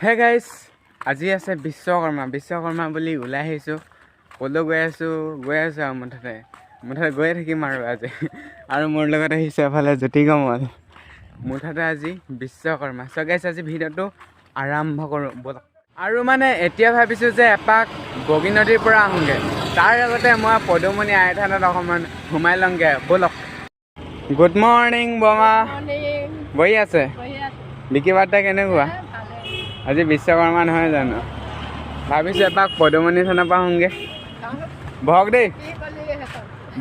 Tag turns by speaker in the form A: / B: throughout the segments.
A: Hey guys, আজি আছে বিশ্বকৰ্মা বুলি ওলাই আহিছোঁ। ক'লৈ গৈ আছোঁ আৰু মুঠতে গৈয়ে থাকিম আৰু আজি। আৰু মোৰ লগত আহিছে এফালে জ্যোতিকমল। মুঠতে আজি বিশ্বকৰ্মা। চ' গাইজ, আজি ভিডিঅ'টো আৰম্ভ কৰোঁ ব'লক। আৰু মানে এতিয়া ভাবিছোঁ যে এপাক বগী নদীৰ পৰা আহোঁগৈ। তাৰ আগতে মই পদুমণি আই থানত অকণমান সোমাই লওঁগৈ ব'লক। গুড মৰ্ণিং বমা। বহি আছে বিকি বাৰ্তা কেনেকুৱা? আজি বিশ্বকৰ্মা নহয় জানো? ভাবিছোঁ এপাক পদুমণি থানৰ পৰা আহোঁগৈ। বহক দেই,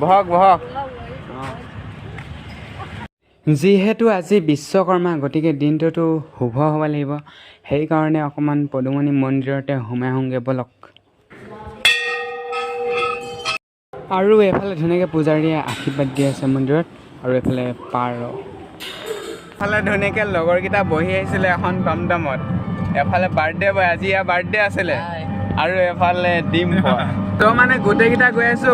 A: বহক। যিহেতু আজি বিশ্বকৰ্মা, গতিকে দিনটোতো শুভ হ'ব লাগিব। সেইকাৰণে অকণমান পদুমণি মন্দিৰতে সোমাই আহোঁগৈ ব'লক। আৰু এইফালে ধুনীয়াকৈ পূজাৰীয়ে আশীৰ্বাদ দি আছে মন্দিৰত। আৰু এইফালে পাৰ, এফালে ধুনীয়াকৈ লগৰকেইটা বহি আহিছিলে এখন টমটমত। এফালে বাৰ্থডে বয়, আজি ইয়াৰ বাৰ্থডে আছিলে। আৰু এফালে ডিম বয়। তো মানে গোটেইকেইটা গৈ আছোঁ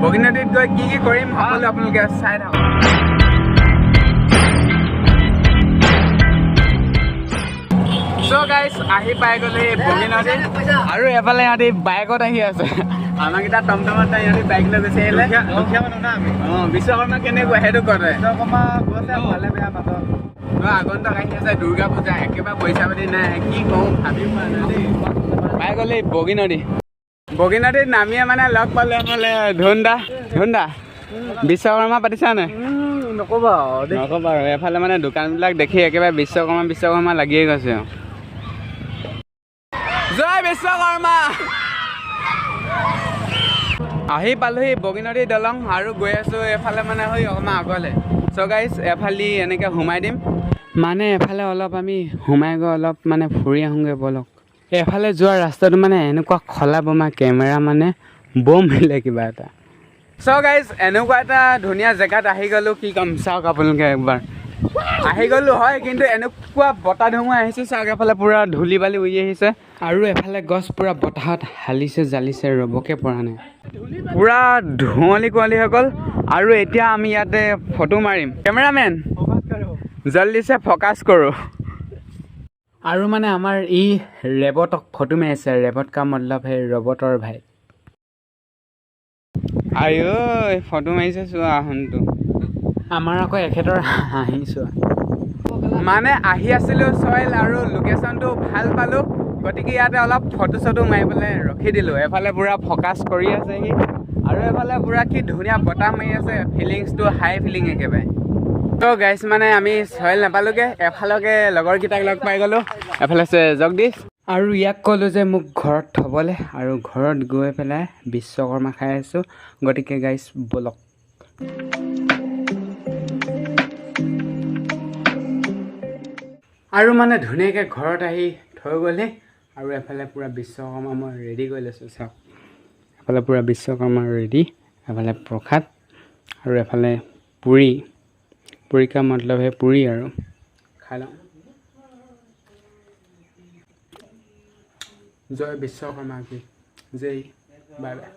A: বগী নদীত গৈ কি কৰিম সকলো আপোনালোকে চাই থাকক। চ' গাইজ, আহি পাই গ'লে বগী নদী। আৰু এফালে সিহঁতি বাইকত আহি আছে। আমাৰকেইটা টমটমত সিহঁতি বাইক লৈ গুচি আহিলে। বিশ্বকৰ্মা কেনেকুৱা সেইটো কৰে? ভালে বেয়া মাজত আগন্তক আহি আছে দুৰ্গা পূজা। একেবাৰে পইচা পাতি নাই, কি কওঁ ভাবিব পৰা নাই দেই। পাই গ'লে বগী নদীত নামিয়ে মানে লগ পালে এফালে ধুন্দা বিশ্বকৰ্মা পাতিছা নাই? নক'বা আৰু এফালে মানে দোকানবিলাক দেখি একেবাৰে বিশ্বকৰ্মা লাগিয়ে গৈছে। জয় বিশ্বকৰ্মা। আহি পালোহি বগী নদীৰ দলং আৰু গৈ আছোঁ এফালে মানে অকণমান আগলৈ। চ' গাইজ, এফালে এনেকৈ সোমাই দিম। মানে এফালে অলপ আমি সোমাই গৈ অলপ মানে ফুৰি আহোঁগৈ ব'লক। এফালে যোৱা ৰাস্তাটো মানে এনেকুৱা খলা বমা কেমেৰা মানে বম মিলে কিবা এটা। চ' গাইজ, এনেকুৱা এটা ধুনীয়া জেগাত আহি গ'লোঁ, কি ক'ম চাওক আপোনালোকে একবাৰ। আহি গ'লোঁ হয়, কিন্তু এনেকুৱা বতাহ ধুমুহা আহিছে চাওক। এফালে পূৰা ধূলি বালি উৰি আহিছে। আৰু এফালে গছ পূৰা বতাহত হালিছে জালিছে, ৰ'বকে পৰা নাই। পূৰা ধুঁৱলি কুঁৱলী হৈ গ'ল। আৰু এতিয়া আমি ইয়াতে ফটো মাৰিম। কেমেৰামেন জল্দিছে ফ'কাছ কৰোঁ। আৰু মানে আমাৰ ই ৰেবতক ফটো মাৰিছে। ৰেবত কা মতলব হে ৰবটৰ ভাই। আই ফটো মাৰিছে চোৱা শুনটো। আমাৰ আকৌ এখেতৰ হাঁহি চোৱা। মানে আহি আছিলোঁ চইল আৰু লোকেশ্যনটো ভাল পালোঁ, গতিকে ইয়াতে অলপ ফটো চটো মাৰিবলৈ ৰখি দিলোঁ। এফালে পূৰা ফ'কাছ কৰি আছেহি আৰু এফালে পূৰা কি ধুনীয়া বতাহ মাৰি আছে। ফিলিংছটো হাই ফিলিং একেবাৰে। তো গাইজ, মানে আমি চইল নাপালোঁগৈ। এফালকে লগৰকেইটাক লগ পাই গ'লোঁ। এফালে আছে জগদীশ। আৰু ইয়াক ক'লোঁ যে মোক ঘৰত থ'বলৈ, আৰু ঘৰত গৈ পেলাই বিশ্বকৰ্মা খাই আছোঁ। গতিকে গাইজ ব'লক। আৰু মানে ধুনীয়াকৈ ঘৰত আহি থৈ গ'লে। আৰু এফালে পূৰা বিশ্বকৰ্মা মই ৰেডি কৰি লৈছোঁ চাওক। এফালে পূৰা বিশ্বকৰ্মা ৰেডি, এফালে প্ৰসাদ আৰু এফালে পুৰি কা মতলব হে পুৰি। আৰু খাই লওঁ। জয় বিশ্বকৰ্মা কি জয়। Bye bye.